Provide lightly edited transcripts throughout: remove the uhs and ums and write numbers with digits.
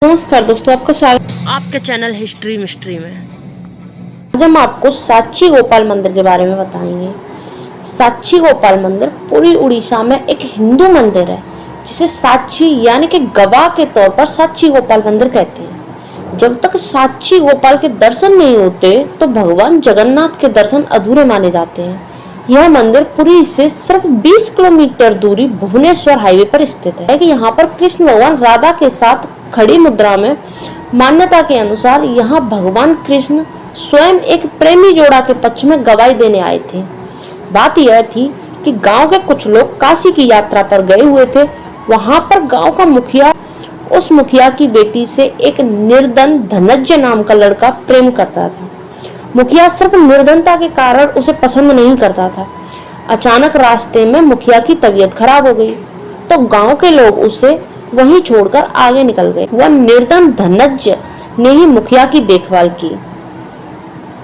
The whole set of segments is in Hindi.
नमस्कार दोस्तों, आपका स्वागत आपके चैनल हिस्ट्री मिस्ट्री में। आज हम आपको साक्षी गोपाल मंदिर के बारे में बताएंगे। साक्षी गोपाल मंदिर पूरी उड़ीसा में एक हिंदू मंदिर है जिसे साक्षी यानी कि गवाह के तौर पर साक्षी गोपाल मंदिर कहते हैं। जब तक साक्षी गोपाल के दर्शन नहीं होते तो भगवान जगन्नाथ के दर्शन अधूरे माने जाते हैं। यह मंदिर पुरी से सिर्फ 20 किलोमीटर दूरी भुवनेश्वर हाईवे पर स्थित है कि यहाँ पर कृष्ण भगवान राधा के साथ खड़ी मुद्रा में। मान्यता के अनुसार यहाँ भगवान कृष्ण स्वयं एक प्रेमी जोड़ा के पक्ष में गवाही देने आए थे। बात यह थी कि गांव के कुछ लोग काशी की यात्रा पर गए हुए थे। वहां पर गांव का मुखिया उस मुखिया की बेटी से एक निर्धन धनंजय नाम का लड़का प्रेम करता था। मुखिया सिर्फ निर्धनता के कारण उसे पसंद नहीं करता था। अचानक रास्ते में मुखिया की तबीयत खराब हो गई तो गांव के लोग उसे वहीं छोड़कर आगे निकल गए। वह निर्धन धनंजय ने ही मुखिया की देखभाल की।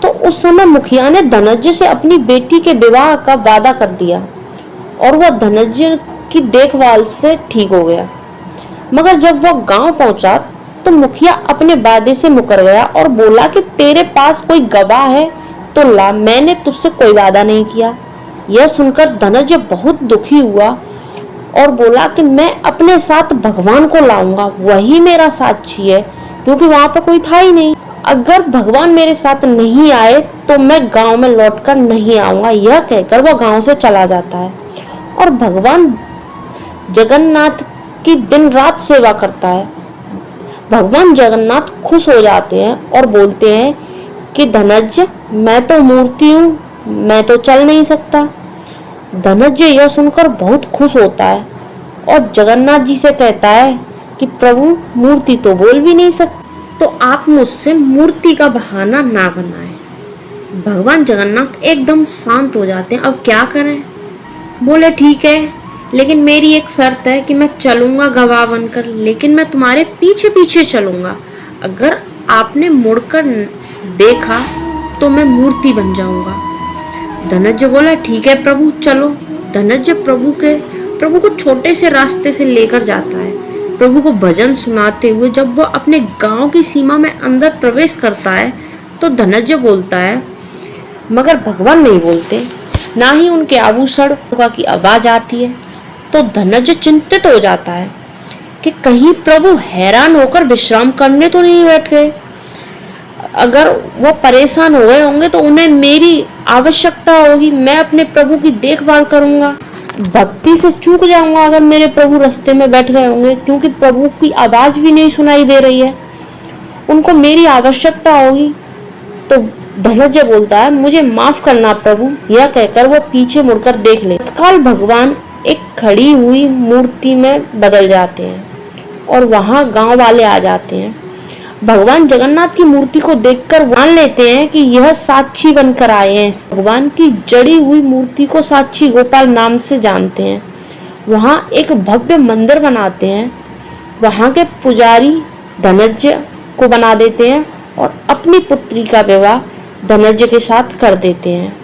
तो उस समय मुखिया ने धनंजय से अपनी बेटी के विवाह का वादा कर दिया और वह धनंजय की देखभाल से ठीक हो गया। मगर जब वह गांव पहुंचा तो मुखिया अपने वादे से मुकर गया और बोला कि तेरे पास कोई गवाह है तो ला, मैंने तुझसे कोई वादा नहीं किया। यह सुनकर धनंजय बहुत दुखी हुआ और बोला कि मैं अपने साथ भगवान को लाऊंगा, वही मेरा साक्षी है, क्योंकि वहां पर कोई था ही नहीं। अगर भगवान मेरे साथ नहीं आए तो मैं गांव में लौटकर नहीं आऊंगा। यह कहकर वह गांव से चला जाता है और भगवान जगन्नाथ की दिन रात सेवा करता है। भगवान जगन्नाथ खुश हो जाते हैं और बोलते हैं कि धनंजय, मैं तो मूर्ति हूँ, मैं तो चल नहीं सकता। धनंजय यह सुनकर बहुत खुश होता है और जगन्नाथ जी से कहता है कि प्रभु, मूर्ति तो बोल भी नहीं सकती, तो आप मुझसे मूर्ति का बहाना ना बनाएं। भगवान जगन्नाथ एकदम शांत हो जाते हैं। अब क्या करें? बोले ठीक है, लेकिन मेरी एक शर्त है कि मैं चलूंगा गवाह बनकर, लेकिन मैं तुम्हारे पीछे पीछे चलूंगा। अगर आपने मुड़कर देखा तो मैं मूर्ति बन जाऊंगा। धनंजय बोला ठीक है प्रभु, चलो। धनंजय प्रभु को छोटे से रास्ते से लेकर जाता है। प्रभु को भजन सुनाते हुए जब वह अपने गांव की सीमा में अंदर प्रवेश करता है तो धनंजय बोलता है, मगर भगवान नहीं बोलते, ना ही उनके आभूषण की आवाज आती है। तो धनंजय चिंतित हो जाता है कि कहीं प्रभु हैरान होकर विश्राम करने तो नहीं बैठ गए। अगर वो परेशान हो गए होंगे तो उन्हें मेरी आवश्यकता होगी, मैं अपने प्रभु की देखभाल करूंगा, भक्ति से चूक जाऊंगा अगर मेरे प्रभु रास्ते में बैठ गए होंगे, क्योंकि प्रभु की आवाज भी नहीं सुनाई दे रही है, उनको मेरी आवश्यकता होगी। तो धनंजय बोलता है, मुझे माफ करना प्रभु। यह कहकर वो पीछे मुड़कर देख ले। तत्काल भगवान एक खड़ी हुई मूर्ति में बदल जाते हैं और वहां गांव वाले आ जाते हैं। भगवान जगन्नाथ की मूर्ति को देखकर मान लेते हैं कि यह साक्षी बनकर आए हैं। भगवान की जड़ी हुई मूर्ति को साक्षी गोपाल नाम से जानते हैं। वहां एक भव्य मंदिर बनाते हैं। वहां के पुजारी धनंजय को बना देते हैं और अपनी पुत्री का विवाह धनंजय के साथ कर देते हैं।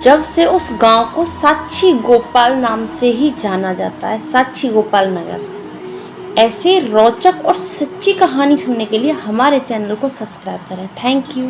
जब से उस गांव को साक्षी गोपाल नाम से ही जाना जाता है, साक्षी गोपाल नगर। ऐसे रोचक और सच्ची कहानी सुनने के लिए हमारे चैनल को सब्सक्राइब करें। Thank you.